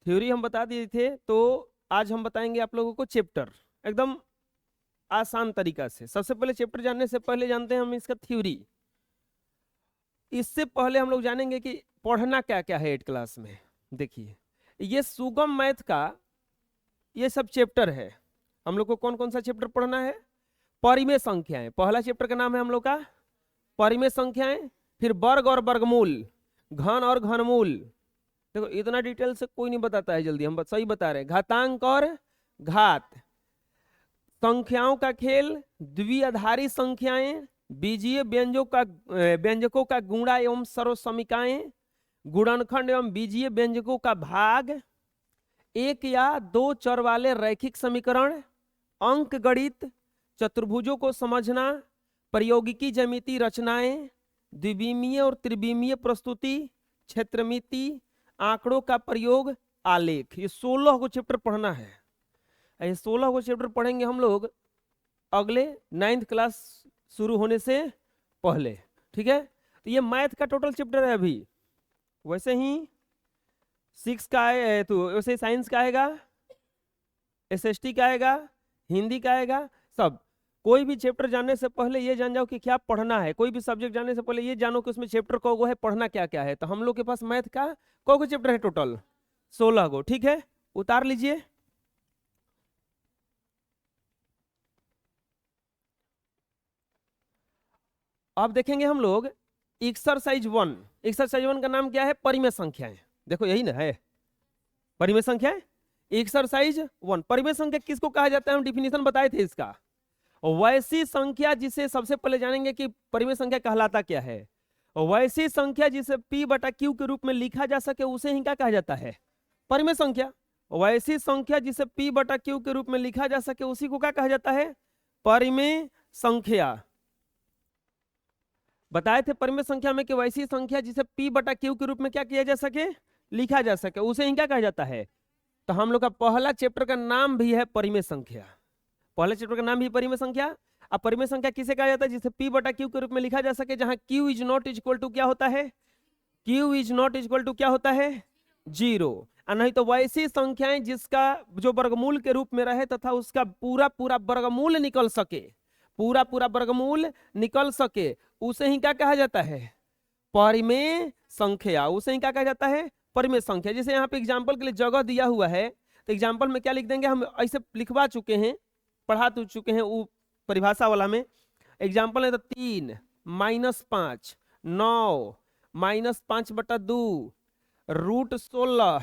Theory हम बता दिए थे, तो आज हम बताएंगे आप लोगों को चैप्टर, एकदम आसान तरीका से। सबसे पहले चैप्टर जानने से पहले जानते हैं हम इसका थ्योरी। इससे पहले हम लोग जानेंगे कि पढ़ना क्या क्या है 8 क्लास में। देखिए, ये सुगम मैथ का ये सब चैप्टर है। हम लोग को कौन कौन सा चैप्टर पढ़ना है? परिमेय संख्याएं, पहला चैप्टर का नाम है हम लोग का परिमेय संख्याएं। फिर वर्ग और वर्गमूल, घन और घनमूल। देखो इतना डिटेल से कोई नहीं बताता है जल्दी, हम सही बता रहे हैं। घातांक और घात, संख्याओं का खेल, द्विआधारी संख्याएं, बीजीय व्यंजकों का गुणा एवं सर्वसमीकाएं, गुणनखंड एवं बीजीय व्यंजकों का भाग, एक या दो चर वाले रैखिक समीकरण, अंक गणित, चतुर्भुजों को समझना, प्रयोगिकी ज्यामिति रचनाएं, द्विविमीय और त्रिविमीय प्रस्तुति, क्षेत्रमिति, आंकड़ों का प्रयोग, आलेख। ये 16 को चैप्टर पढ़ना है। ये 16 को चैप्टर पढ़ेंगे हम लोग अगले 9th क्लास शुरू होने से पहले, ठीक है। तो ये मैथ का टोटल चैप्टर है अभी। वैसे ही 6 का है, तो वैसे साइंस का आएगा, एसएसटी का आएगा, हिंदी का आएगा, सब। कोई भी चैप्टर जानने से पहले ये जान जाओ कि क्या पढ़ना है। कोई भी सब्जेक्ट जानने से पहले ये जानो कि उसमें चैप्टर को है, पढ़ना क्या क्या है। तो हम लोग के पास मैथ का को चैप्टर है टोटल 16 को, ठीक है। उतार लीजिए। अब देखेंगे हम लोग एक्सरसाइज 1। एक्सरसाइज 1 का नाम क्या है? परिमेय संख्याएं। देखो यही ना है, परिमेय संख्याएं। एक्सरसाइज 1, परिमेय संख्या किसको कहा जाता है? हम डिफिनीशन बताए थे इसका। वैसी संख्या जिसे, सबसे पहले जानेंगे कि परिमेय संख्या कहलाता क्या है। वैसी संख्या जिसे p बटा q के रूप में लिखा जा सके उसे ही क्या कहा जाता है? परिमेय संख्या। वैसी संख्या जिसे p बटा q के रूप में लिखा जा सके उसी को क्या कहा जाता है? परिमेय संख्या। बताए थे परिमेय संख्या में कि वैसी संख्या जिसे p बटा q के रूप में क्या किया जा सके? लिखा जा सके, उसे ही क्या कहा जाता है? तो हम लोग का पहला चैप्टर का नाम भी है परिमेय संख्या। पहले चैप्टर का नाम भी परिमेय संख्या। अब परिमेय संख्या किसे कहा जाता है? जिसे p बटा q के रूप में लिखा जा सके, जहां q is not equal to क्या होता है? q is not equal to क्या होता है? 0। और नहीं तो वैसी संख्याएं जिसका जो वर्गमूल के रूप में रहे तथा उसका पूरा पूरा वर्गमूल निकल सके, पूरा पूरा वर्गमूल निकल सके, उसे ही क्या कहा जाता है? परिमेय संख्या। उसे ही क्या कहा जाता है? परिमेय संख्या। जैसे यहाँ पे एग्जाम्पल के लिए जगह दिया हुआ है, तो एग्जाम्पल में क्या लिख देंगे? हम ऐसे लिखवा चुके हैं, पढ़ा तो चुके हैं वो परिभाषा वाला में। एग्जाम्पल है तो 3 - 5 9 -5 बटा 2 √16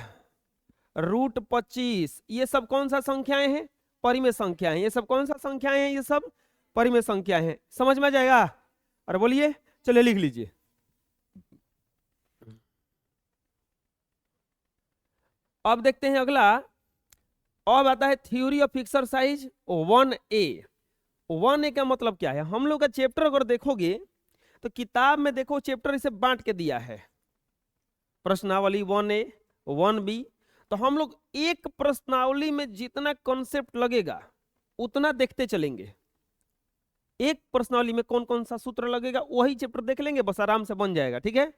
√25। ये सब कौन सा संख्याएं हैं? परिमेय संख्याएं। ये सब कौन सा संख्याएं हैं? ये सब परिमेय संख्याएं हैं। समझ में आ जाएगा? और बोलिए, चलिए लिख लीजिए। अब देखते हैं अगला। अब आता है theory of exercise 1A। 1A का मतलब क्या है? हम लोग का चैप्टर अगर देखोगे तो किताब में देखो चैप्टर इसे बांट के दिया है, प्रश्नावली 1A 1B। तो हम लोग एक प्रश्नावली में जितना कॉन्सेप्ट लगेगा उतना देखते चलेंगे। एक प्रश्नावली में कौन कौन सा सूत्र लगेगा वही चैप्टर देख लेंगे, बस आराम से बन जाएगा, ठीक है।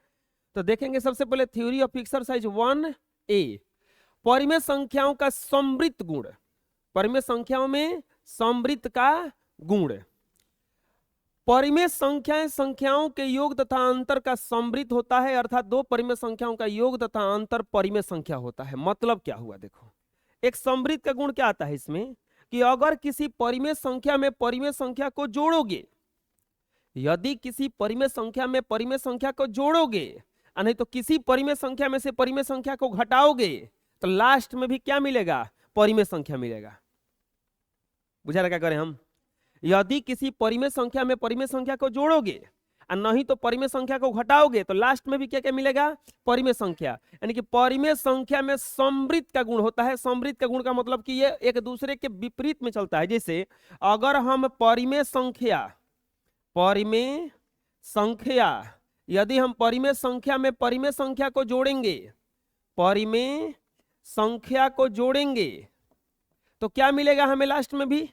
तो देखेंगे सबसे पहले थ्योरी ऑफ एक्सरसाइज 1A, परिमेय संख्याओं का समृद्ध गुण। परिमेय संख्याओं में समृद्ध का गुण। परिमेय संख्याएं संख्याओं के योग तथा अंतर का समृद्ध होता है, अर्थात दो परिमेय संख्याओं का योग तथा अंतर परिमेय संख्या होता है। मतलब क्या हुआ? देखो, एक समृद्ध का गुण क्या आता है इसमें कि अगर किसी परिमेय संख्या में परिमेय संख्या को जोड़ोगे, यदि किसी परिमेय संख्या में परिमेय संख्या को जोड़ोगे, नहीं तो किसी परिमेय संख्या में से परिमेय संख्या को घटाओगे, तो लास्ट में भी क्या मिलेगा? परिमेय संख्या मिलेगा। बुझा रहा क्या करें हम? यदि किसी परिमेय संख्या में परिमेय संख्या को जोड़ोगे और नहीं तो परिमेय संख्या को घटाओगे, तो लास्ट में भी क्या क्या मिलेगा? परिमेय संख्या। यानी कि परिमेय संख्या में समृद्ध का गुण होता है। समृद्ध का गुण का मतलब कि ये एक दूसरे के विपरीत में चलता है। जैसे अगर हम परिमेय संख्या यदि हम परिमेय संख्या में परिमेय संख्या को जोड़ेंगे, परिमेय संख्या को जोड़ेंगे, तो क्या मिलेगा हमें लास्ट में भी?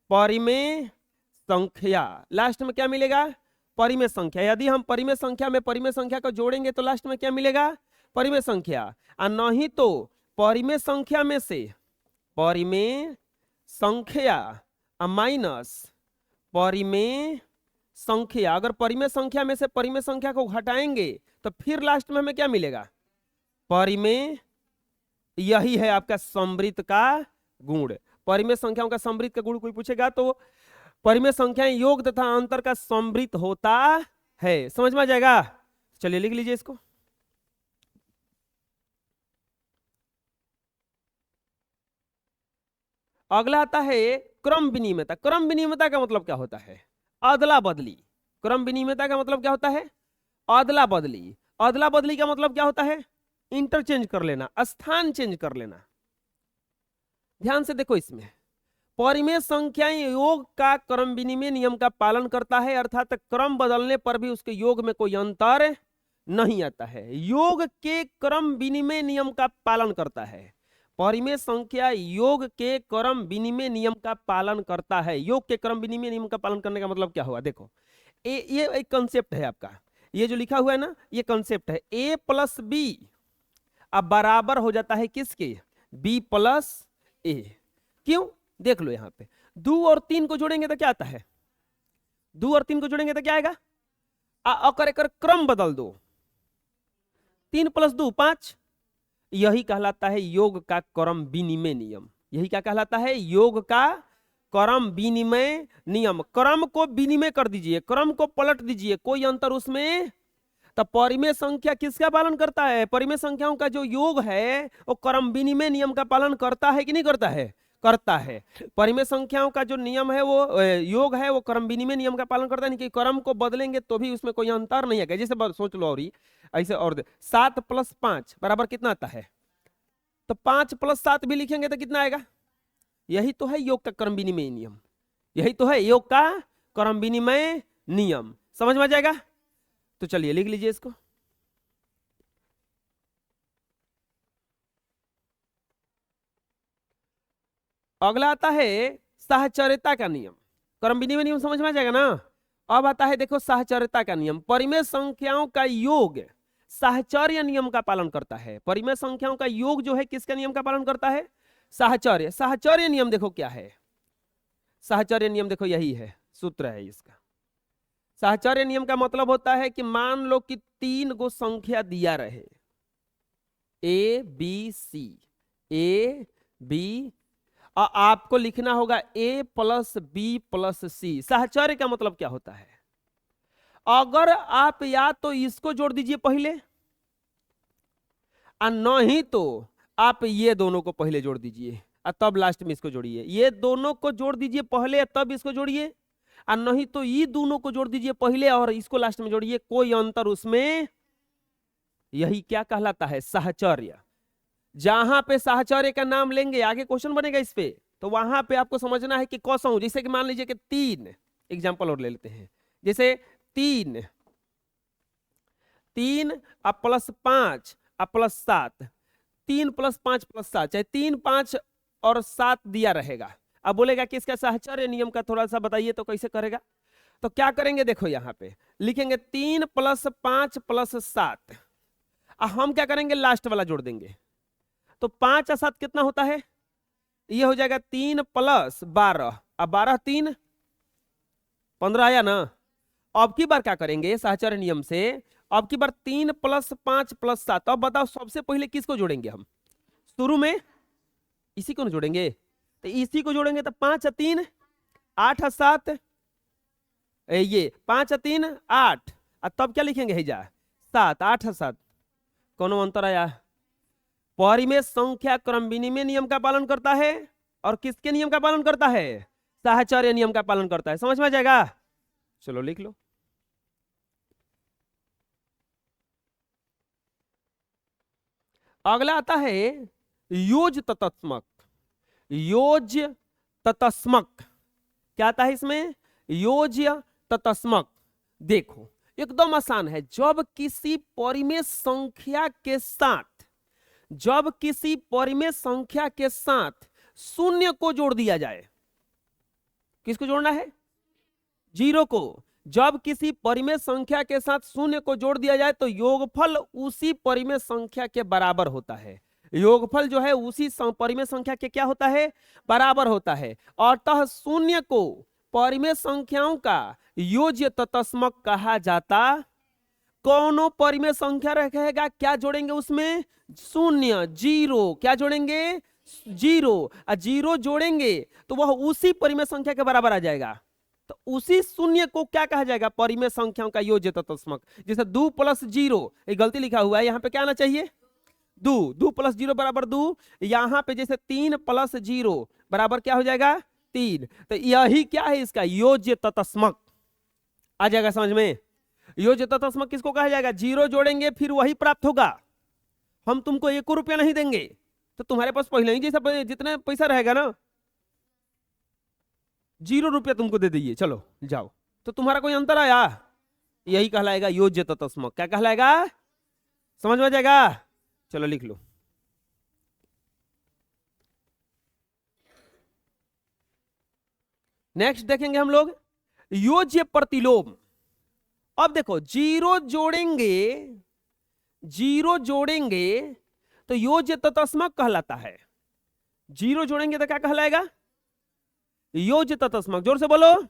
परिमेय संख्या। लास्ट में क्या मिलेगा? परिमेय संख्या। यदि हम परिमेय संख्या में परिमेय संख्या को जोड़ेंगे तो लास्ट में क्या मिलेगा? परिमेय संख्या। और नहीं तो परिमेय संख्या में से परिमेय संख्या माइनस परिमेय संख्या, अगर परिमेय संख्या में से परिमेय संख्या को घटाएंगे तो फिर लास्ट में हमें क्या मिलेगा? परिमेय। यही है आपका समवृत्त का गुण। परिमेय संख्याओं का समवृत्त का गुण कोई पूछेगा तो परिमेय संख्याएं योग तथा अंतर का समवृत्त होता है। समझ में आ जाएगा? चलिए लिख लीजिए इसको। अगला आता है क्रम विनिमयता। क्रम विनिमयता का मतलब क्या होता है? अदला बदली। क्रम विनिमयता का मतलब क्या होता है? अदला बदली। अदला बदली का मतलब क्या होता है? इंटरचेंज कर लेना, स्थान चेंज कर लेना। ध्यान से देखो, इसमें परिमेय संख्याएं योग का क्रम विनिमय नियम का पालन करता है, अर्थात क्रम बदलने पर भी उसके योग में कोई अंतर नहीं आता है। योग के क्रम विनिमय नियम का पालन करता है। परिमेय संख्या योग के क्रम विनिमय नियम का पालन करता है। योग के क्रम विनिमय नियम का पालन करने का मतलब क्या हुआ? देखो, ये एक कंसेप्ट है आपका, ये जो लिखा हुआ है ना, ये कंसेप्ट है। a प्लस बी अब बराबर हो जाता है किसके? b प्लस ए। क्यों? देख लो यहां पे 2 और 3 को जोड़ेंगे तो क्या आता है? 2 और 3 को जोड़ेंगे तो क्या आएगा? अकर एकर क्रम बदल दो, 3 प्लस 2 5। यही कहलाता है योग का क्रम विनिमय नियम। यही क्या कहलाता है? योग का क्रम विनिमय नियम। क्रम को विनिमय कर दीजिए, क्रम को पलट दीजिए, कोई अंतर उसमें। तो परिमेय संख्या किसका पालन करता है? परिमेय संख्याओं का जो योग है वो क्रम विनिमय नियम का पालन करता है कि नहीं करता है? करता है। परिमेय संख्याओं का जो नियम है वो योग है वो क्रम विनिमय नियम का पालन करता है। नहीं कि क्रम को बदलेंगे तो भी उसमें कोई अंतर नहीं है। जैसे सोच लो, और ऐसे और 7 प्लस 5 बराबर कितना आता है? तो 5 प्लस 7 भी लिखेंगे तो कितना आएगा? यही तो है योग का क्रम विनिमय नियम। यही तो है योग का क्रम विनिमय नियम। समझ में आ जाएगा? तो चलिए लिख लीजिए इसको। अगला आता है साहचर्यता का नियम। क्रम विनिमय नियम समझ में आ जाएगा ना? अब आता है देखो साहचर्यता का नियम। परिमेय संख्याओं का योग साहचर्य नियम का पालन करता है। परिमेय संख्याओं का योग जो है किसका नियम का पालन करता है? साहचर्य। साहचर्य नियम देखो क्या है? साहचर्य नियम देखो यही है, सूत्र है इसका। साहचर्य नियम का मतलब होता है कि मान लो कि 3 गो संख्या दिया रहे, A B C, A B, और आपको लिखना होगा a प्लस बी प्लस सी। साहचर्य का मतलब क्या होता है? अगर आप या तो इसको जोड़ दीजिए पहले, और नहीं तो आप ये दोनों को पहले जोड़ दीजिए और तब लास्ट में इसको जोड़िए। ये दोनों को जोड़ दीजिए पहले तब इसको जोड़िए, और नहीं तो ये दोनों को जोड़ दीजिए पहले और इसको लास्ट में जोड़िए, कोई अंतर उसमें। यही क्या कहलाता है? साहचर्य। जहां पे साहचर्य का नाम लेंगे, आगे क्वेश्चन बनेगा इस पे, तो वहां पे आपको समझना है कि कौसों। जैसे कि मान लीजिए कि 3 एग्जांपल और ले लेते हैं। जैसे 3 अब प्लस 5 अब प्लस 7, 3 प्लस 5 प्लस 7, चाहे 3 5 और 7 दिया रहेगा। अब बोलेगा कि इसका साहचर्य नियम का थोड़ा सा बताइए, तो कैसे करेगा? तो क्या करेंगे देखो, यहां पे लिखेंगे 3 प्लस 5 प्लस 7, हम क्या करेंगे? लास्ट वाला जोड़ देंगे। तो 5 और 7 कितना होता है? ये हो जाएगा 3 प्लस 12, अब 12 3 15 आया ना। अब की बार क्या करेंगे साहचर्य नियम से? अब की बार 3 प्लस 5 प्लस 7। अब बताओ सबसे पहले किसको जोड़ेंगे हम? शुरू में इसी को जोड़ेंगे। तो इसी को जोड़ेंगे तो 5 और 3 8 और 7, ये 5 और 3 8, और तब क्या लिखेंगे? है जा 7 8 और 7। कौन अंतर आया? परिमेय संख्या क्रम विनिमय नियम का पालन करता है और किसके नियम का पालन करता है? साहचर्य नियम का पालन करता है। समझ में आ जाएगा? चलो लिख लो। अगला आता है योज तत्समक। योज तत्समक क्या आता है इसमें? योज तत्समक। देखो एकदम आसान है। जब किसी परिमेय संख्या के साथ शून्य को जोड़ दिया जाए, किसको जोड़ना है? 0 को। जब किसी परिमेय संख्या के साथ शून्य को जोड़ दिया जाए तो योगफल उसी परिमेय संख्या के बराबर होता है। योगफल जो है उसी परिमेय संख्या के क्या होता है, बराबर होता है। अतः शून्य को परिमेय संख्याओं का योज्य तत्समक कहा जाता। कौनो परिमेय संख्या रहेगा, क्या जोड़ेंगे उसमें, शून्य, जीरो, क्या जोड़ेंगे, जीरो, और जीरो जोड़ेंगे तो वह उसी परिमेय संख्या के बराबर आ जाएगा। तो उसी शून्य को क्या कहा जाएगा, परिमेय संख्याओं का योज्य तत्समक। जैसे 2 + 0, ये गलती लिखा हुआ है, यहाँ पे क्या आना चाहिए, 2, 2 + 0 बराबर 2। यहाँ पे जैसे 3 + 0 बराबर क्या हो जाएगा, 3। तो यही क्या है, इसका योज्य तत्समक। आ जाएगा समझ में। योज्य तत्समक किसको कहा जाएगा, जीरो जोड़ेंगे फिर वही प्राप्त होगा। हम तुमको 1 रुपया नहीं देंगे, तो तुम्हारे पास पहले ही जैसा जितना पैसा रहेगा ना, 0 रुपया तुमको दे दीजिए, चलो जाओ, तो तुम्हारा कोई अंतर आया, यही कहलाएगा योज्य तत्समक। क्या कहलाएगा, समझ में आ जाएगा। चलो लिख लो। नेक्स्ट देखेंगे हम लोग योज्य प्रतिलोम। अब देखो जीरो जोड़ेंगे तो योज्य तत्समक कहलाता है। जीरो जोड़ेंगे तो क्या कहलाएगा, योज्य तत्समक। जोर से बोलो,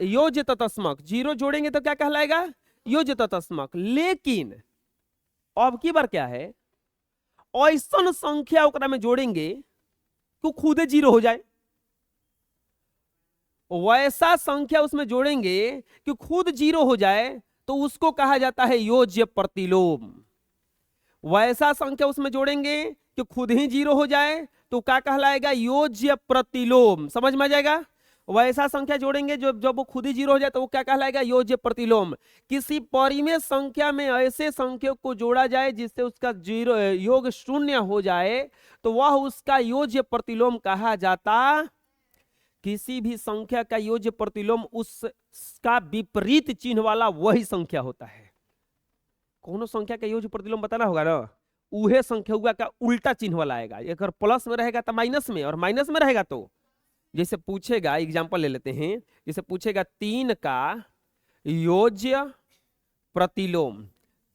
योज्य तत्समक। जीरो जोड़ेंगे तो क्या कहलाएगा, योज्य तत्समक। लेकिन अब की बार क्या है, ऐसा संख्या ओकरा में जोड़ेंगे कि खुदे जीरो हो जाए। वैसा संख्या उसमें जोड़ेंगे कि खुद जीरो हो जाए तो उसको कहा जाता है योज्य प्रतिलोम। वैसा संख्या उसमें जोड़ेंगे कि खुद ही जीरो हो जाए तो क्या कहलाएगा, योज्य प्रतिलोम। समझ में आ जाएगा। वैसा संख्या जोड़ेंगे जब वो खुद ही जीरो हो जाए तो वो क्या कहलाएगा, योज्य प्रतिलोम। किसी परिमेय संख्या में ऐसे संख्या को जोड़ा जाए जिससे उसका जीरो योग शून्य हो जाए तो वह उसका योज्य प्रतिलोम कहा जाता। किसी भी संख्या का योज्य प्रतिलोम उसका विपरीत चिन्ह वाला वही संख्या होता है। कोनो संख्या का योज्य प्रतिलोम बताना होगा ना, उहे संख्या का उल्टा चिन्ह वाला आएगा। अगर प्लस में रहेगा तो माइनस में, और माइनस में रहेगा तो जैसे पूछेगा, एग्जांपल ले लेते हैं, जैसे पूछेगा 3 का योज्य प्रतिलोम,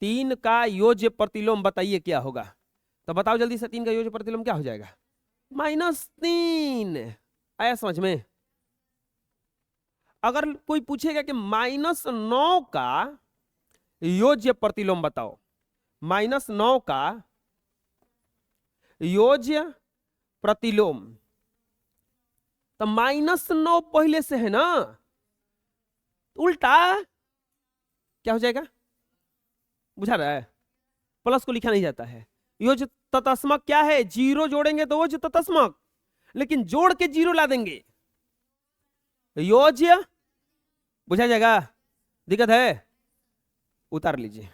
3 का योज्य प्रतिलोम बताइए क्या होगा। तो बताओ जल्दी से, 3 का योज्य प्रतिलोम क्या हो जाएगा, -3। आया समझ में। अगर कोई पूछेगा कि -9 का योज्य प्रतिलोम बताओ, -9 का योज्य प्रतिलोम, तो -9 पहले से है ना, उल्टा क्या हो जाएगा, बुझा रहा है। प्लस को लिखा नहीं जाता है। योज्य तत्समक क्या है, जीरो जोड़ेंगे तो योज्य तत्समक, लेकिन जोड़ के जीरो ला देंगे योज्य, बुझा जाएगा। दिक्कत है, उतार लीजिए।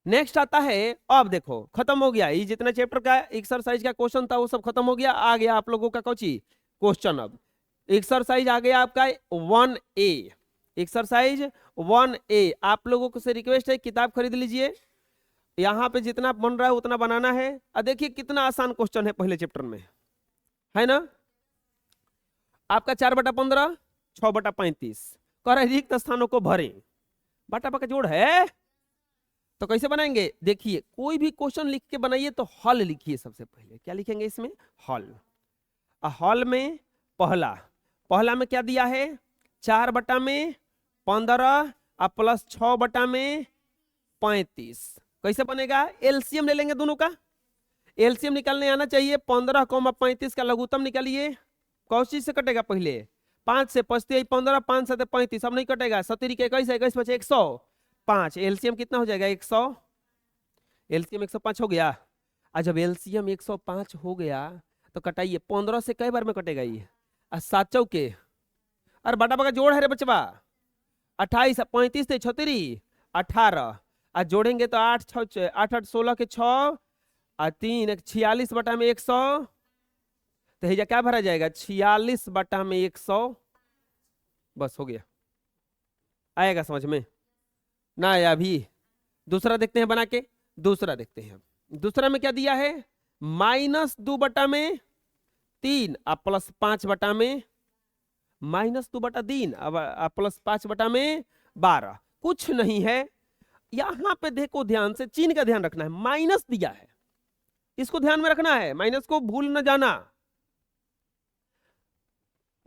नेक्स्ट आता है, अब देखो खत्म हो गया ये जितना चैप्टर का एक्सरसाइज का क्वेश्चन था वो सब खत्म हो गया। आ गया आप लोगों का कौची क्वेश्चन। अब एक्सरसाइज आ गया आपका 1A। एक्सरसाइज 1A आप लोगों को से रिक्वेस्ट है किताब खरीद लीजिए, यहाँ पे जितना बन रहा है उतना बनाना है। और देखिए कितना आसान क्वेश्चन है पहले चैप्टर में, है ना। आपका 4/15 6/35 कह रहा है रिक्त स्थानों को भरें। बटा का जोड़ है तो कैसे बनाएंगे, देखिए कोई भी क्वेश्चन लिख के बनाइए तो हल लिखिए। सबसे पहले क्या लिखेंगे इसमें, हल। हल में पहला में क्या दिया है, 4/15 प्लस 6/35। कैसे बनेगा, एलसीएम ले लेंगे दोनों का। एलसीएम निकालने आना चाहिए। 15, 35 का लघुत्तम निकालिए। कौन चीज से कटेगा, पहले 5 से 25, 15, 5 से 35, अब नहीं कटेगा। 70 के 21, 21 बचे 105। एलसीएम कितना हो जाएगा, 100। एलसीएम 105 हो गया। आज जब एलसीएम 105 हो गया तो कटाइए। 15 से कई बार में कटेगा ये, 7 चौके, अरे बटा बका जोड़ है रे बचवा। 28, 35 थे 36, 18 आज जोड़ेंगे तो 8 16 के 6 और 3 46/100। तो हिजा क्या भरा जाएगा, 46/100। बस हो गया। आएगा समझ में ना आया अभी। दूसरा देखते हैं बना के, दूसरा देखते हैं। दूसरा में क्या दिया है, -2/3 अब प्लस 5/, -2/3 अब प्लस 5/12। कुछ नहीं है, यहां पे देखो ध्यान से, चिन्ह का ध्यान रखना है, माइनस दिया है, इसको ध्यान में रखना है, माइनस को भूल न जाना।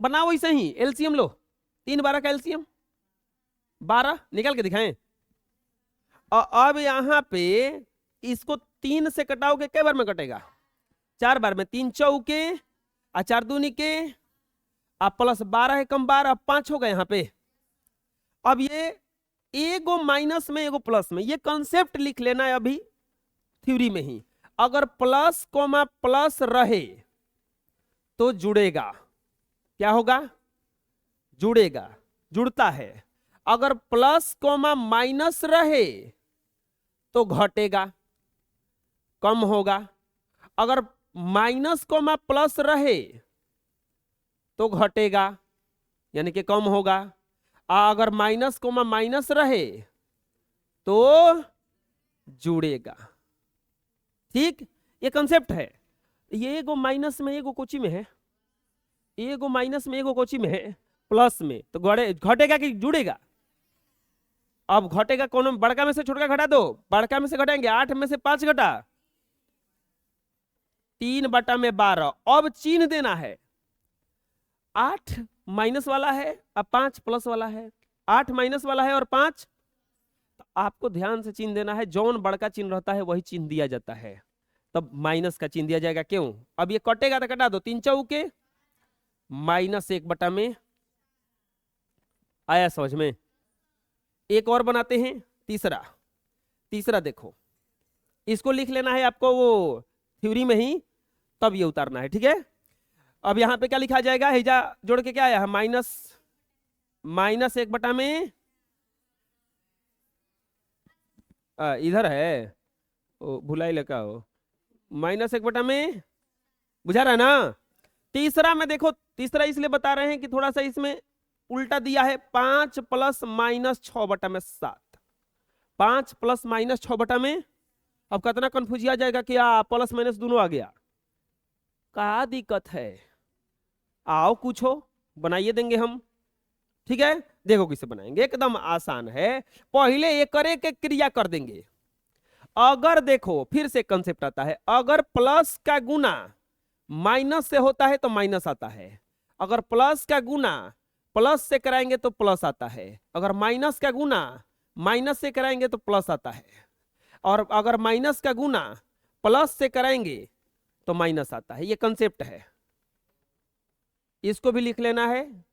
बनाओ वैसे ही, एलसीएम लो, 3 12 का एलसीएम 12 निकाल के दिखाएं। और अब यहां पे इसको 3 से कटाओगे, कई बार में कटेगा? 4 बार में। 3 चौके और 4 दूनी के, अब प्लस 12 है कम 12, 5 होगा यहाँ पे। अब ये एगो माइनस में एगो प्लस में, ये कंसेप्ट लिख लेना है अभी थ्योरी में ही। अगर प्लस कोमा प्लस रहे तो जुड़ेगा, क्या होगा? जुड़ेगा, जुड़ता है। अगर प्लस कोमा माइनस रहे तो घटेगा, कम होगा। अगर माइनस कोमा प्लस रहे तो घटेगा, यानी कि कम होगा। अगर माइनस कोमा माइनस रहे तो जुड़ेगा। ठीक, ये कंसेप्ट है। ये एगो माइनस में एगो कोची में है, एगो माइनस में एगो कोची में है, प्लस में, तो घटेगा कि जुड़ेगा? अब घटेगा कौन? बड़का में से छोटका घटा दो, बड़का में से घटाएंगे, 8 में से 5 घटा, 3/12। अब चिन्ह देना है, 8 माइनस वाला है और 5 प्लस वाला है, 8 माइनस वाला है और 5, तो आपको ध्यान से चिन्ह देना है। जौन बड़का चिन्ह रहता है वही चिन्ह दिया जाता है, तब माइनस का चिन्ह दिया जाएगा। क्यों? अब ये कटेगा तो कटा दो, 3 चौके -1 में। आया समझ में? एक और बनाते हैं, तीसरा देखो, इसको लिख लेना है आपको वो थ्योरी में ही, तब ये उतारना है। ठीक है, अब यहां पे क्या लिखा जाएगा? हिजा जोड़ के क्या आया है? -1 में, इधर है, भुलाई लगा हो, -1 में, बुझा रहा है ना? तीसरा में देखो, तीसरा इसलिए बता रहे हैं कि थोड़ा सा इसमें उल्टा दिया है, 5 + -6/7, 5 + -6 में। अब कितना कंफ्यूज आ जाएगा कि प्लस माइनस दोनों आ गया, क्या दिक्कत है? आओ कुछ हो, बनाइए देंगे हम। ठीक है, देखो किसे बनाएंगे, एकदम आसान है। पहले ये करे के क्रिया कर देंगे। अगर देखो फिर से कंसेप्ट आता है, अगर प्लस का गुना माइनस से होता है तो माइनस आता है, अगर प्लस का गुना प्लस से कराएंगे तो प्लस आता है, अगर माइनस का गुना माइनस से कराएंगे तो प्लस आता है, और अगर माइनस का गुना प्लस से कराएंगे तो माइनस आता है। ये कंसेप्ट है, इसको भी लिख लेना है।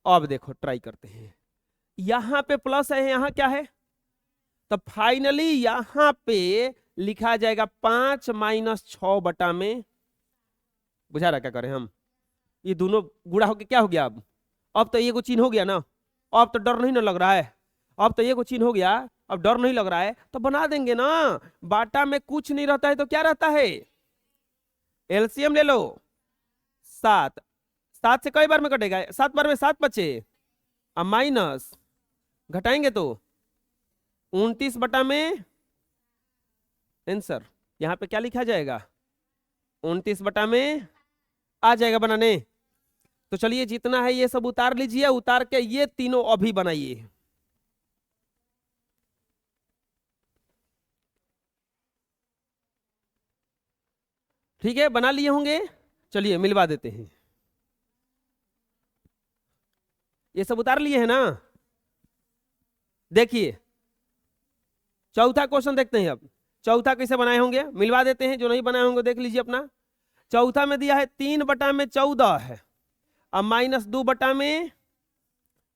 अब देखो ट्राई करते हैं, यहां पे प्लस है, यहां क्या है? तो फाइनली यहां पे लिखा जाएगा 5 - 6 में। बुझा रहा क्या करें हम? ये दोनों गुणा होके क्या हो गया? अब तो ये को चिन्ह हो गया ना, अब तो डर नहीं ना लग रहा है, अब तो ये को चिन्ह हो गया, अब डर नहीं लग रहा है, तो बना देंगे ना। बाटा में कुछ नहीं रहता है तो क्या रहता है? एलसीएम ले लो, 7 से कई बार में कटेगा? 7 बार में 7 बचे, अब माइनस घटाएंगे तो 29 में। आंसर यहां पे क्या लिखा जाएगा? 29 में आ जाएगा बनाने। तो चलिए जितना है ये सब उतार लीजिए, उतार के ये तीनों अभी बनाइए। ठीक है, बना लिए होंगे, चलिए मिलवा देते हैं। ये सब उतार लिए हैं ना? देखिए चौथा क्वेश्चन देखते हैं। अब चौथा कैसे बनाए होंगे मिलवा देते हैं, जो नहीं बनाए होंगे देख लीजिए अपना। चौथा में दिया है 3/14 है, अब -2 में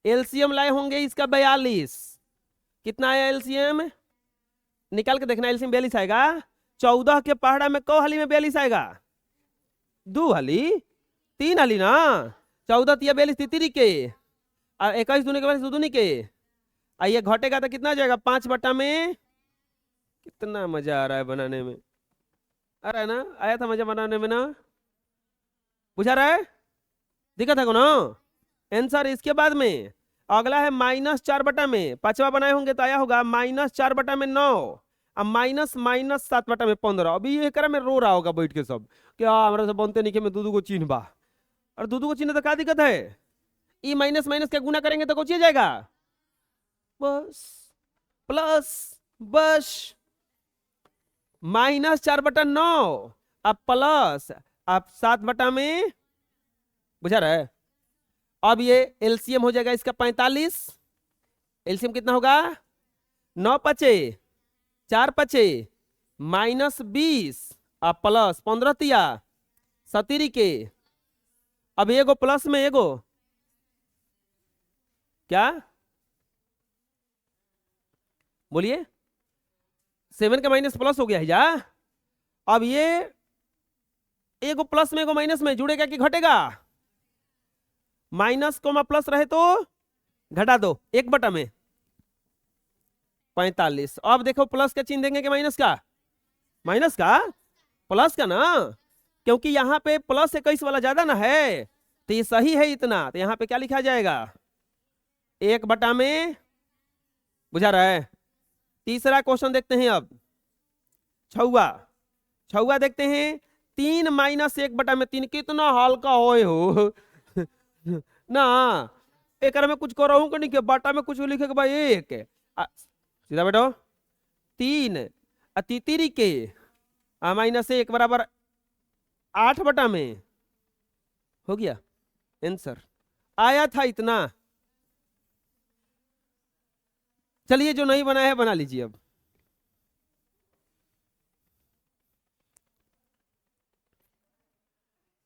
एलसीएम लाए होंगे इसका 42। कितना आया एलसीएम? निकाल के देखना, एलसीएम 42 आएगा। 14 के पहाड़ा में कौ हाली में 42 आएगा? 2 हाली, 3 हाली ना। 14 तिया 42 तितरी के, और 21 दूनी के 22 दूनी के, आइए घटेगा तो कितना जाएगा? 5 में। कितना मजा आ रहा है बनाने में, आ रहा है ना? आया था मजा बनाने में ना? बुझा रहा है? दिक्कत है को ना? आंसर इसके बाद में अगला है -4 में, 5वां बनाए होंगे तो आया होगा -4 में 9, अब -7 में 15। अभी ये करा में रो रहा होगा बैठ के सब, क्या हमारे से बनते नहीं कि मैं दूधू को चिन्ह बा, और दूधू को चिन्ह तो क्या दिक्कत है? ई माइनस माइनस के गुना करेंगे तो कुछ जाएगा, बस प्लस बस -4/9 अब प्लस अब 7/में, बुझा रहा है। अब ये एलसीएम हो जाएगा इसका 45। एलसीएम कितना होगा 9 पचे 4 पचे -20 अब प्लस 15 तिया 70 के। अब एगो प्लस में एगो क्या बोलिए 7 का माइनस प्लस हो गया है जा। अब ये एगो प्लस में एगो माइनस में जुड़ेगा कि घटेगा, माइनस कोमा प्लस रहे तो घटा दो 1/45। अब देखो प्लस का चिन्ह देंगे कि माइनस का, माइनस का प्लस का ना, क्योंकि यहाँ पे प्लस 21 वाला ज्यादा ना है तो ये सही है इतना, तो यहाँ पे क्या लिखा जाएगा 1/में, बुझा रहा है। तीसरा क्वेश्चन देखते हैं अब, छुआ देखते हैं 3 - 1/3 कितना हल्का होए हो ना, एक में कुछ करो नहीं के बाटा में कुछ लिखे भाई एक सीधा बैठो 3 तितरी के -1 बराबर 8/में हो गया आंसर, आया था इतना। चलिए जो नहीं बनाया है बना लीजिए अब।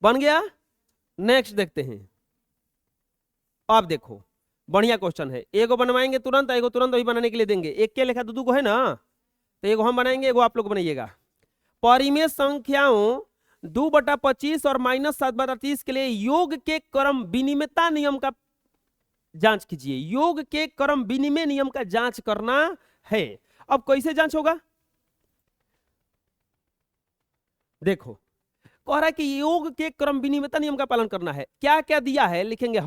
बन गया। नेक्स्ट देखते हैं। अब देखो बढ़िया क्वेश्चन है, एगो बनवाएंगे तुरंत, एगो तुरंत वही बनाने के लिए देंगे। एक के लेखा दो को है ना, तो एगो हम बनाएंगे एगो आप लोग बनाइएगा। परिमेय संख्याओं 2/25 और -7/30 के लिए योग के क्रम विनिमयता नियम का जांच कीजिए। योग के क्रम विनिमय नियम का जांच करना है। अब कैसे जांच होगा, देखो कह रहा है कि योग के क्रम विनिमयता नियम का पालन करना है। क्या क्या दिया है लिखेंगे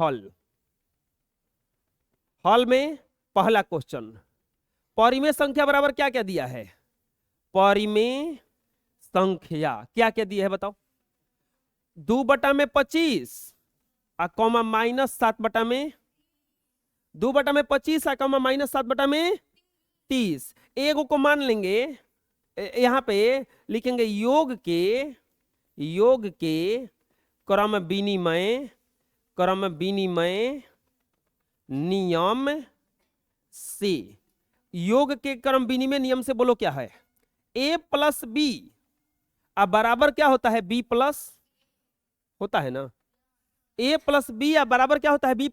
हॉल में पहला क्वेश्चन, परिमेय संख्या बराबर क्या क्या दिया है, परिमेय संख्या क्या क्या दिया है बताओ, 2/25 कॉमा -7/में, 2/25 कॉमा -7/30। एगो को मान लेंगे, यहां पे लिखेंगे योग के क्रम विनिमय नियम से, योग के क्रम विनिमय नियम से बोलो क्या है, a + b अब बराबर क्या होता है b+ होता है ना, a + b अब बराबर क्या होता है b+।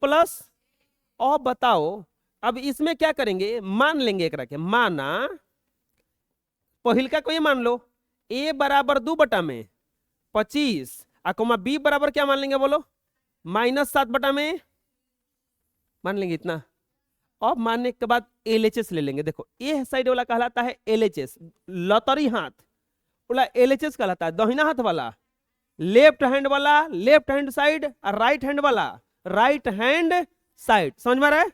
और बताओ अब इसमें क्या करेंगे, मान लेंगे एक के, माना पहिलका को ये मान लो a बराबर 2/25 कोमा b बराबर क्या मान लेंगे बोलो -7/में मान लेंगे इतना। अब मानने के बाद LHS ले लेंगे। देखो ए साइड वाला कहलाता है LHS, लतरी हाथ वाला LHS कहलाता है, दाहिना हाथ वाला लेफ्ट हैंड वाला लेफ्ट हैंड साइड और राइट हैंड वाला राइट हैंड साइड, समझ में आ रहा है।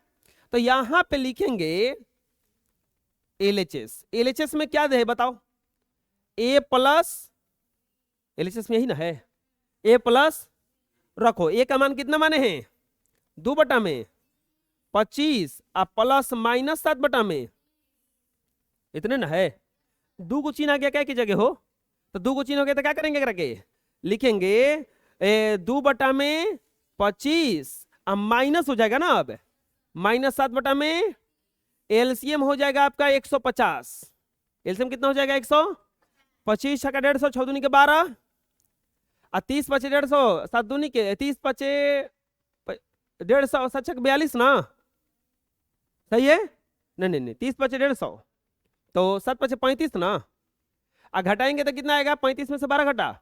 तो यहां पे लिखेंगे LHS में क्या दे बताओ, a+ LHS में यही ना है, a+ रखो, a का मान कितना माने हैं 2/25 प्लस -7/में, इतने ना है। 2 को चिन्ह आ गया क्या की जगह हो, तो 2 को चिन्ह हो गया तो क्या करेंगे करके लिखेंगे 2/25 माइनस हो जाएगा ना, अब -7/में एलसीएम हो जाएगा आपका 150। एलसीएम कितना हो जाएगा 125 का 150 6 दूनी के 12 और 30 × 150 7 दूनी के 30 × 150 7 42 ना, सही है। नहीं 30 × 150 तो 7 × 35 ना, और घटाएंगे तो कितना आएगा 35 में से 12 घटा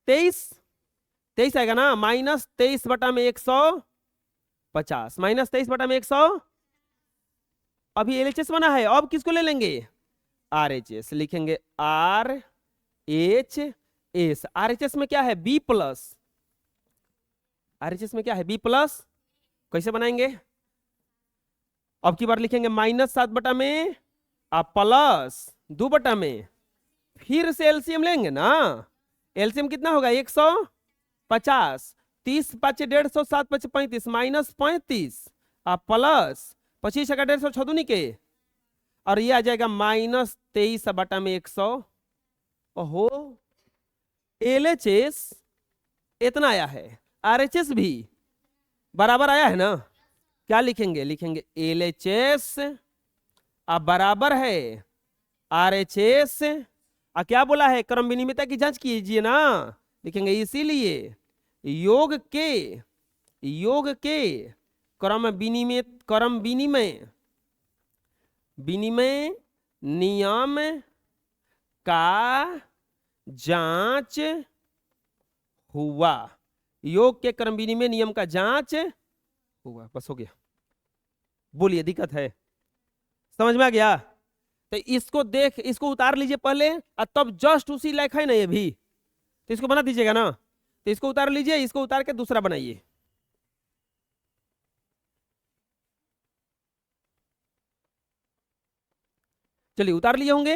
23 आएगा ना, -23/150 -23/100। अभी एलएचएस बना है, अब किसको ले लेंगे आरएचएस, लिखेंगे आरएचएस। आरएचएस में क्या है B+, आरएचएस में क्या है B+, कैसे बनाएंगे, अब की बार लिखेंगे -7/में प्लस 2/में, फिर से एलसीएम लेंगे ना, एलसीएम कितना होगा 150, 30 × 5 150 7 × 5 35 -35 प्लस 25 का 150 छदुनी के, और ये आ जाएगा -23/100। ओहो, LHS इतना आया है, RHS भी बराबर आया है ना। क्या लिखेंगे, लिखेंगे LHS अब बराबर है RHS। क्या बोला है, क्रम विनिमयता की जांच कीजिए ना, लिखेंगे इसीलिए योग के क्रम विनिमय नियम का जांच हुआ। योग के क्रम विनिमय नियम का जांच हुआ, बस हो गया। बोलिए, दिक्कत है, समझ में आ गया? तो इसको उतार लीजिए पहले, और तब जस्ट उसी लायक है ना ये भी, तो इसको बना दीजिएगा ना। तो इसको उतार लीजिए, इसको उतार के दूसरा बनाइए। चलिए, उतार लिए होंगे।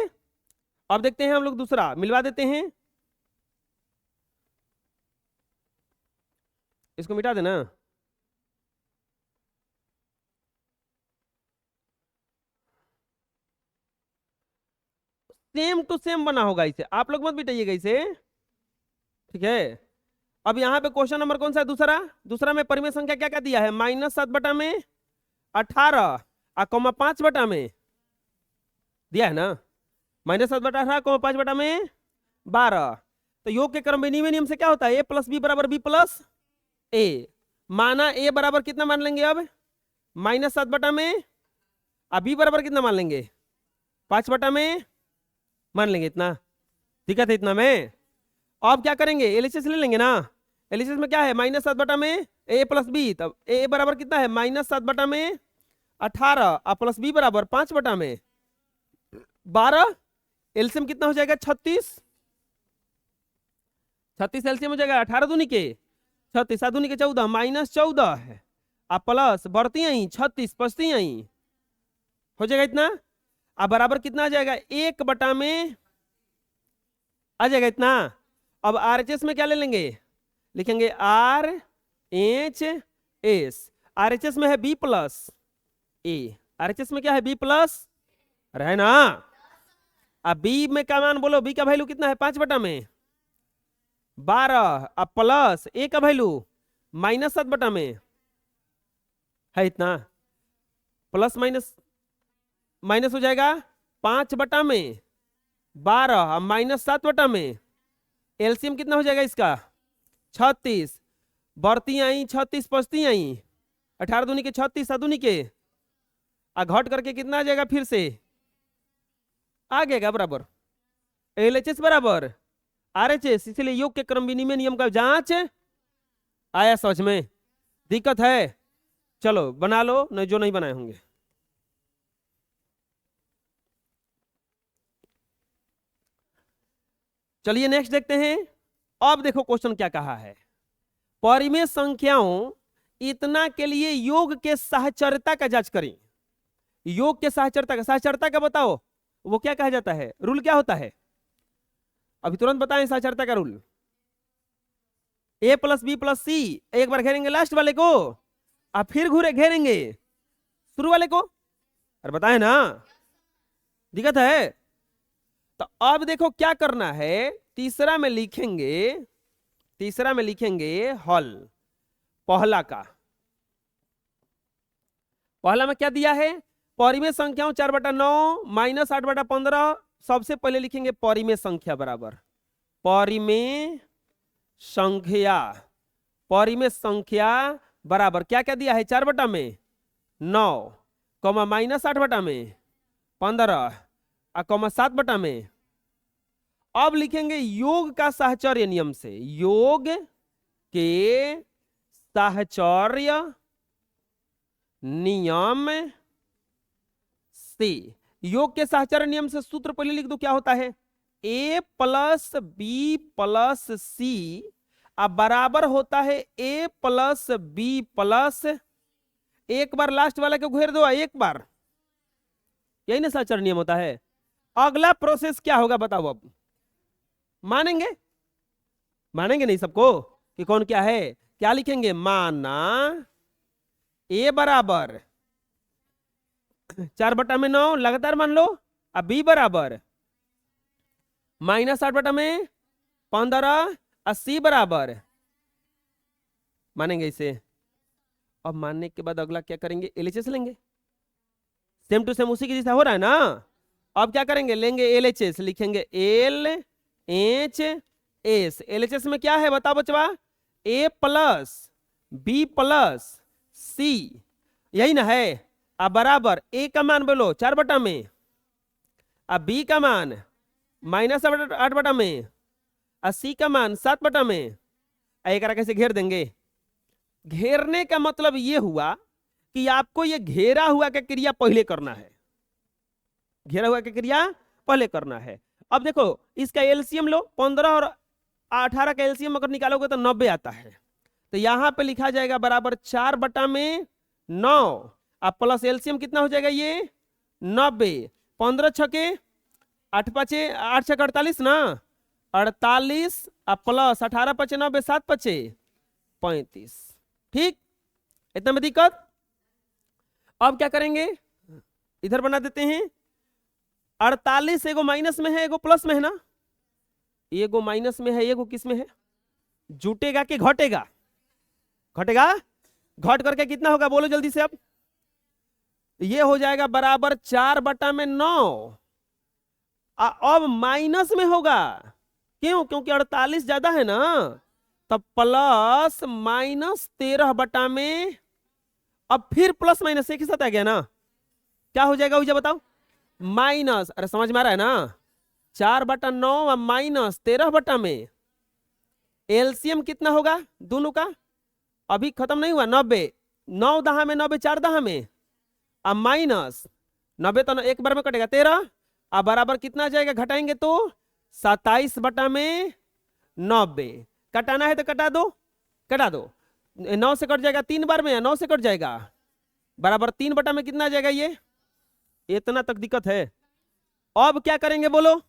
अब देखते हैं हम लोग दूसरा मिलवा देते हैं। इसको मिटा देना। सेम टू सेम बना होगा इसे, आप लोग मत मिटाइएगा इसे, ठीक है। अब यहाँ पे क्वेश्चन नंबर कौन सा है, दूसरा में परिमेय संख्या क्या क्या दिया है, -7/18 और 5 में दिया है ना, -7/18 5/12। तो योग के क्रम विनिमय नियम से क्या होता है, a + b = b + a। माना a बराबर कितना मान लेंगे अब, -7/, अब b बराबर कितना मान लेंगे, 5/, मान लेंगे। इतना दिक्कत है इतना में। अब क्या करेंगे, LHS ले लेंगे ना। LHS में क्या है, -7/, a + b, तब a बराबर कितना है, -7/18 और +b बराबर 5/12। एलसीएम कितना हो जाएगा, 36 एलसीएम हो जाएगा। 18 दूनी के 36, 7 दूनी के 14, -14 है, आप प्लस बढ़ती आई 36 पचती आई, हो जाएगा इतना। अब बराबर कितना आ जाएगा, 1/, आ जाएगा इतना। अब RHS में क्या ले लेंगे, लिखेंगे RHS। RHS में है b + a, RHS में क्या है, b + है ना। अब b में क्या मान बोलो, b का वैल्यू कितना है, 5/, 12, अब प्लस a का वैल्यू -7/, है इतना, प्लस माइनस हो जाएगा 5/, 12 -7/, एलसीएम कितना हो जाएगा इसका, 36, बढ़ती आई 36 पचती आई, 18 दूनी के 36, 7 दूनी के, घट करके कितना आ जाएगा, फिर से आ गएगा बराबर LHS बराबर RHS। इसलिए योग के क्रम विनिमय नियम का जांच आया समझ में, दिक्कत है, चलो बना लो, नहीं जो नहीं बनाए होंगे। चलिए नेक्स्ट देखते हैं। अब देखो क्वेश्चन क्या कहा है, परिमेय संख्याओं इतना के लिए योग के साहचर्यता का जांच करें। योग के साहचर्यता का बताओ, वो क्या कहा जाता है, रूल क्या होता है, अभी तुरंत बताएं साहचर्यता का रूल। a + b + c, एक बार घेरेंगे लास्ट वाले को, अब फिर घेरेंगे शुरू वाले को, अरे बताए ना, दिक्कत है। तो अब देखो क्या करना है, तीसरा में लिखेंगे हल पहला में क्या दिया है, परिमेय संख्याओं 4/9 -8/15। सबसे पहले लिखेंगे परिमेय संख्या बराबर परिमेय संख्या बराबर क्या क्या दिया है, 4/9 -8/15 और 7/। अब लिखेंगे योग का साहचर्य नियम से, योग के साहचर्य नियम से, योग के साहचर्य नियम से सूत्र पहले लिख दो, क्या होता है, a + b + c अब बराबर होता है a + b + एक बार लास्ट वाला को घेर दो एक बार, यही ना साहचर्य नियम होता है। अगला प्रोसेस क्या होगा बताओ, अब मानेंगे नहीं सबको कि कौन क्या है, क्या लिखेंगे, माना a बराबर 4/9 लगातार मान लो। अब बी बराबर -8/15 और सी बराबर, मानेंगे इसे। अब मानने के बाद अगला क्या करेंगे, एलएचएस लेंगे। सेम टू सेम उसी की जैसा हो रहा है ना। अब क्या करेंगे, लेंगे एलएचएस, लिखेंगे LHS। एलएचएस में क्या है बताओ बचवा, A plus B plus C, यही ना है। अब बराबर A का मान बोलो 4 में, अब B का मान -8 में, और C का मान 7 में। एक कैसे घेर देंगे। घेरने का मतलब ये हुआ कि आपको ये घेरा हुआ का क्रिया पहले करना है, घेरा हुआ का क्रिया पहले करना है। अब देखो इसका एलसीएम लो, 15 और 18 का एलसीएम अगर निकालोगे तो 90 आता है। तो यहां पे लिखा जाएगा बराबर 4/9। अब प्लस एलसीएम कितना हो जाएगा ये 90, 15 छके 8 पचे 8 छक 48 ना, 48 प्लस 18 पचे 90, 7 पचे 35। ठीक, इतना में दिक्कत। अब क्या करेंगे, इधर बना देते हैं। 48 एगो माइनस में है, एगो प्लस में है ना। एगो माइनस में है, एगो किस में है, जुटेगा कि घटेगा, घटेगा। घट करके कितना होगा बोलो जल्दी से। अब ये हो जाएगा बराबर 4/9। अब माइनस में होगा, क्यों, क्योंकि 48 ज्यादा है ना। तब प्लस -13 में, अब फिर प्लस माइनस एक ही साथ आ गया ना, क्या हो जाएगा मुझे बताओ, माइनस। अरे समझ में आ रहा है ना, 4/9 -13 में। एलसीएम कितना होगा दोनों का, अभी खत्म नहीं हुआ। 90, 9 दहा में 90, 4 दहा में, अब माइनस 90 तो एक बार में कटेगा 13। अब बराबर कितना जाएगा, घटाएंगे तो 27/90। कटाना है तो कटा दो, कटा दो। 9 से कट जाएगा 3 बार में, 9 से कट जाएगा बराबर 3 में कितना आ जाएगा ये, इतना तक दिक्कत है। अब क्या करेंगे बोलो,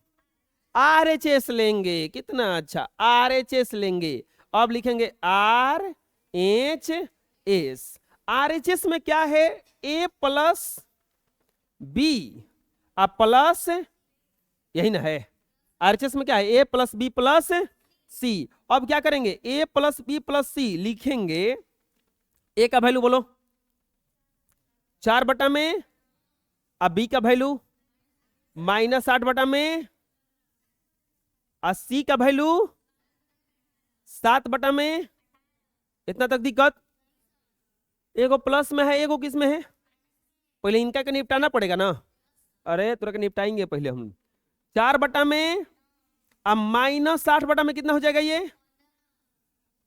RHS लेंगे। कितना अच्छा, RHS लेंगे। अब लिखेंगे RHS। RHS में क्या है, A प्लस B प्लस, यही ना है। RHS में क्या है, A plus B plus C। अब क्या करेंगे, A plus B plus C लिखेंगे। A का वैल्यू बोलो 4 में, अब B का वैल्यू -8 में, और C का वैल्यू 7 में। इतना तक दिक्कत। एगो प्लस में है, एगो किस में है, पहले इनका के निपटाना पड़ेगा ना। अरे तुरंत निपटाएंगे पहले हम। 4 में, अब -8 में कितना हो जाएगा ये,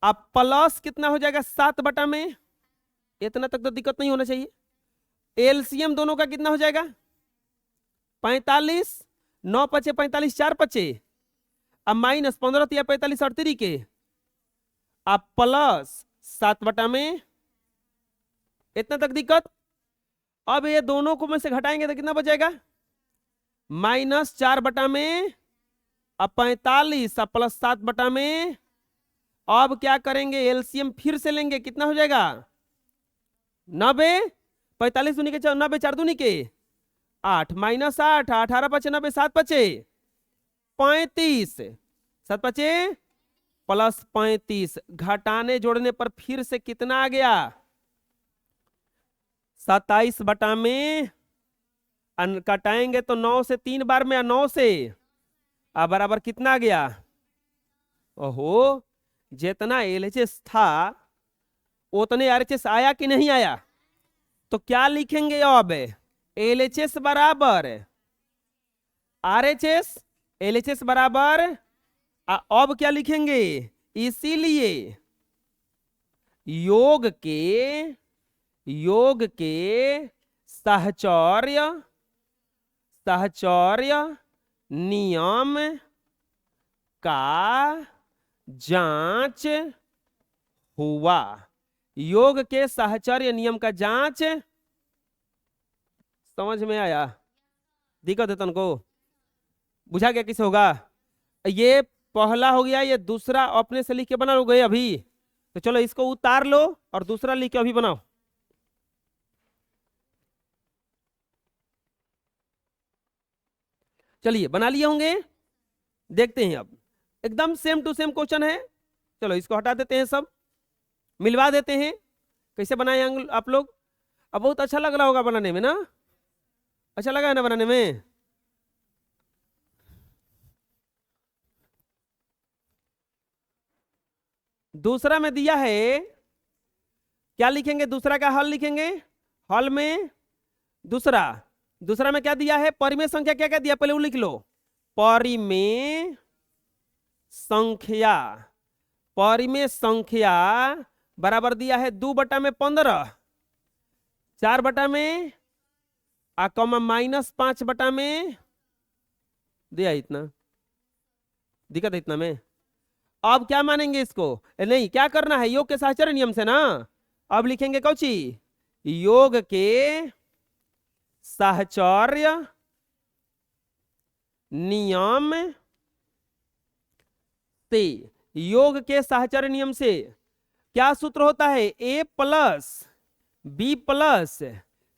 अब प्लस कितना हो जाएगा 7 में। इतना तक तो दिक्कत नहीं होना चाहिए। एलसीएम दोनों का कितना हो जाएगा 45, 9 पचे 45, 4 पचे, अब -15 या 45 38 के, अब प्लस 7 में। इतना तक दिक्कत। अब ये दोनों को में से घटाएंगे तो कितना बचेगा, -4 में, अब 45 प्लस 7 में। अब क्या करेंगे, एलसीएम फिर से लेंगे। कितना हो जाएगा 90, 45 दूनी के 90, 4 दूनी के 8, -8, 18 पचे 90, 7 पचे 35, 7 पचे प्लस 35। घटाने जोड़ने पर फिर से कितना आ गया 27 में। कटाएंगे तो 9 से 3 बार में, 9 से अब बराबर कितना आ गया, ओहो जितना एलएचएस था उतने आरएचएस आया कि नहीं आया। तो क्या लिखेंगे अब, एलएचएस बराबर आरएचएस, एलएचएस बराबर। अब क्या लिखेंगे, इसीलिए योग के साहचर्य नियम का जांच हुआ। योग के साहचर्य नियम का जांच, समझ में आया, दिक्कत है तुमको, बुझा गया किसे होगा। ये पहला हो गया, ये दूसरा अपने से लिख के बना लोगे अभी। तो चलो इसको उतार लो और दूसरा लिख के अभी बनाओ। चलिए बना लिए होंगे, देखते हैं अब। एकदम सेम टू सेम क्वेश्चन है। चलो इसको हटा देते हैं, सब मिलवा देते हैं। कैसे बनाए आप लोग? अब बहुत अच्छा लग रहा होगा बनाने में ना? अच्छा लगा है ना बनाने में? दूसरा में दिया है, क्या लिखेंगे? दूसरा का हल लिखेंगे। हल में दूसरा, दूसरा में क्या दिया है? परिमेय संख्या क्या क्या दिया, पहले वो लिख लो। परिमेय संख्या, परिमेय संख्या बराबर दिया है 2/15, 4/में आ कॉमा -5/में दिया। इतना दिक्कत है इतना में। अब क्या मानेंगे इसको? नहीं, क्या करना है? योग के साहचर्य नियम से ना। अब लिखेंगे कौची? योग के साहचर्य नियम से, योग के साहचर्य नियम से क्या सूत्र होता है? a प्लस बी प्लस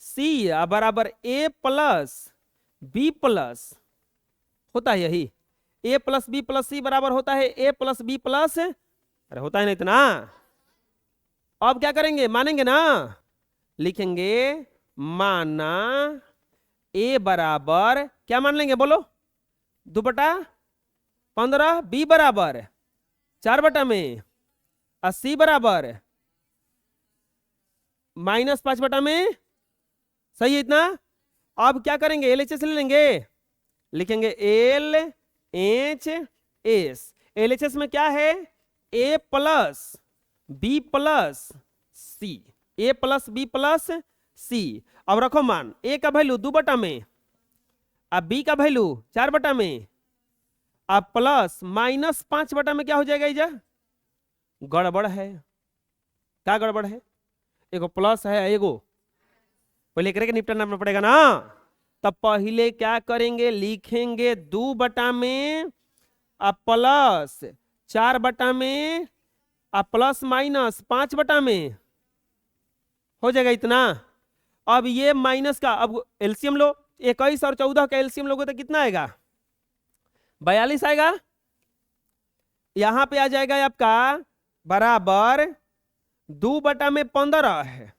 सी बराबर a प्लस बी प्लस होता है यही। a प्लस बी प्लस सी बराबर होता है a प्लस बी प्लस, अरे होता है ना इतना। अब क्या करेंगे? मानेंगे ना? लिखेंगे माना a बराबर क्या मान लेंगे? बोलो। 2/15, बी बराबर 4/में, सी बराबर -5/में। सही है इतना? अब क्या करेंगे? LHS ले लेंगे। लिखेंगे LHS। LHS में क्या है? a plus B plus C, a plus B plus C. अब रखो मान, a का वैल्यू 2/में, अब b का वैल्यू 4/में, अब प्लस -5/में क्या हो जाएगा? इजा गड़बड़ है। क्या गड़बड़ है? एगो प्लस है, एगो पहले एक निपटना पड़ेगा ना। तब पहले क्या करेंगे? लिखेंगे 2/में अब प्लस 4/में अब प्लस -5/में हो जाएगा इतना। अब ये माइनस का अब एलसीएम लो, 21 और 14 का एलसीएम लोगे तो कितना आएगा? 42 आएगा। यहां पे आ जाएगा आपका बराबर 2/15 है।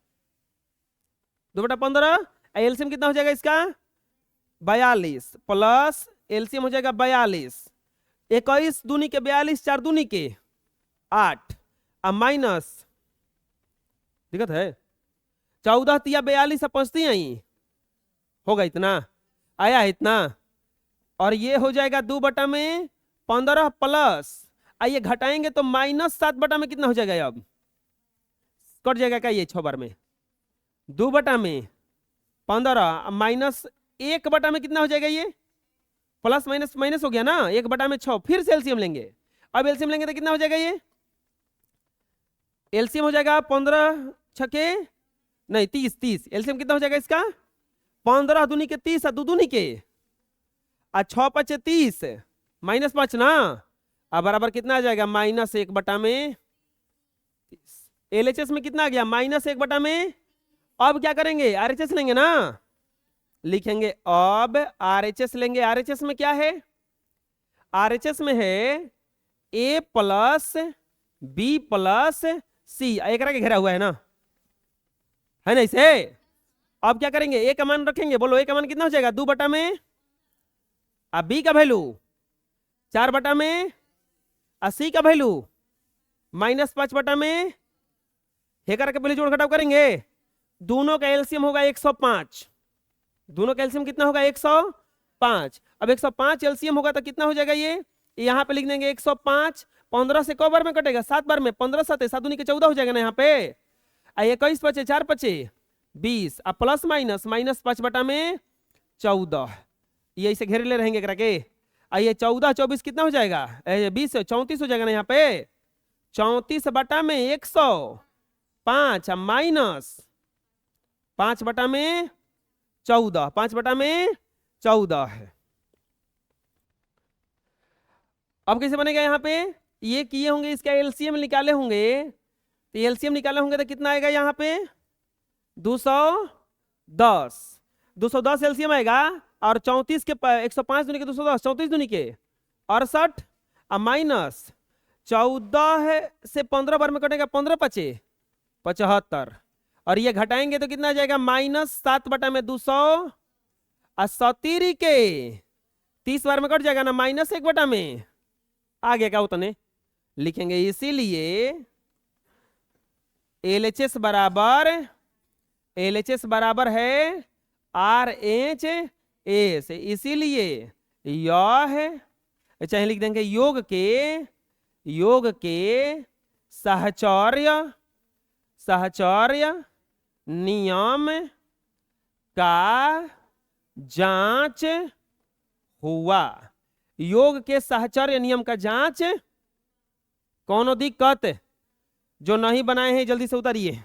2/15 एलसीएम कितना हो जाएगा इसका? 42 प्लस एलसीएम हो जाएगा 42। 21 दूनी के 42, 4 दूनी के 8 अब माइनस, दिक्कत है 14 तिया 42 पहुंचती आई होगा इतना, आया है इतना। और ये हो जाएगा 2/15 प्लस, आइए घटाएंगे तो -7/में कितना हो जाएगा? अब कट जाएगा क्या ये 6 बार में? 2/15 -1/में कितना हो जाएगा? ये प्लस माइनस माइनस हो गया ना, 1/6। फिर से एलसीएम लेंगे। अब एलसीएम लेंगे तो कितना हो जाएगा? ये एलसीएम हो जाएगा 15 छके नहीं 30। एलसीएम कितना हो जाएगा इसका? 15 दूनी के 30 और 2 दूनी के 6 5 30 -5 ना, अब बराबर कितना आ जाएगा? -1/में। एलएचएस में कितना आ गया? -1/में। अब क्या करेंगे? आरएचएस लेंगे ना। लिखेंगे अब आरएचएस लेंगे। आरएचएस में क्या है? आरएचएस में है a प्लस बी प्लस सी, एक के घेरा हुआ है ना, है ना इसे। अब क्या करेंगे? a का मान रखेंगे। बोलो a का मान कितना हो जाएगा? 2/में। अब b का वैल्यू 4/में, और c का वैल्यू -5/में। हे करके पहले जोड़ घटाव करेंगे। दोनों का एलसीएम होगा 105। दोनों का एलसीएम कितना होगा? 105। अब 105 एलसीएम होगा तो कितना हो जाएगा? ये यहाँ पे लिख देंगे 105। 15 से कौ बार में कटेगा? 7 बार में। 15 7 7 दूनी के 14 हो जाएगा ना यहाँ पे। 21 5 4 5 20 अब प्लस माइनस -5/में 14। ये ऐसे घेरे ले रहेंगे करा के। आइए 14 24 कितना हो जाएगा? 20 34 हो जाएगा ना यहाँ पे। 34/में 105 माइनस 5/में 14, 5/में 14 है। अब कैसे बनेगा? यहाँ पे ये किए होंगे, इसका एलसीएम निकाले होंगे। तो एलसीएम निकाले होंगे तो कितना आएगा यहाँ पे? 210। 210 एलसीएम आएगा और 34 के 105 दूनी के 210, 34 दूनी के 68 और माइनस 14 से 15 बार में कटेगा 15 पचे 75 और ये घटाएंगे तो कितना आ जाएगा -7/200 और 70 के 30 बार में कट जाएगा ना -1/, में आ गया क्या उतने लिखेंगे। इसीलिए LHS बराबर है RHS, इसीलिए यह चाहे लिख देंगे योग के साहचर्य नियम का जांच हुआ। योग के साहचर्य नियम का जांच, कौन दिक्कत जो नहीं बनाए हैं जल्दी से उतारिए।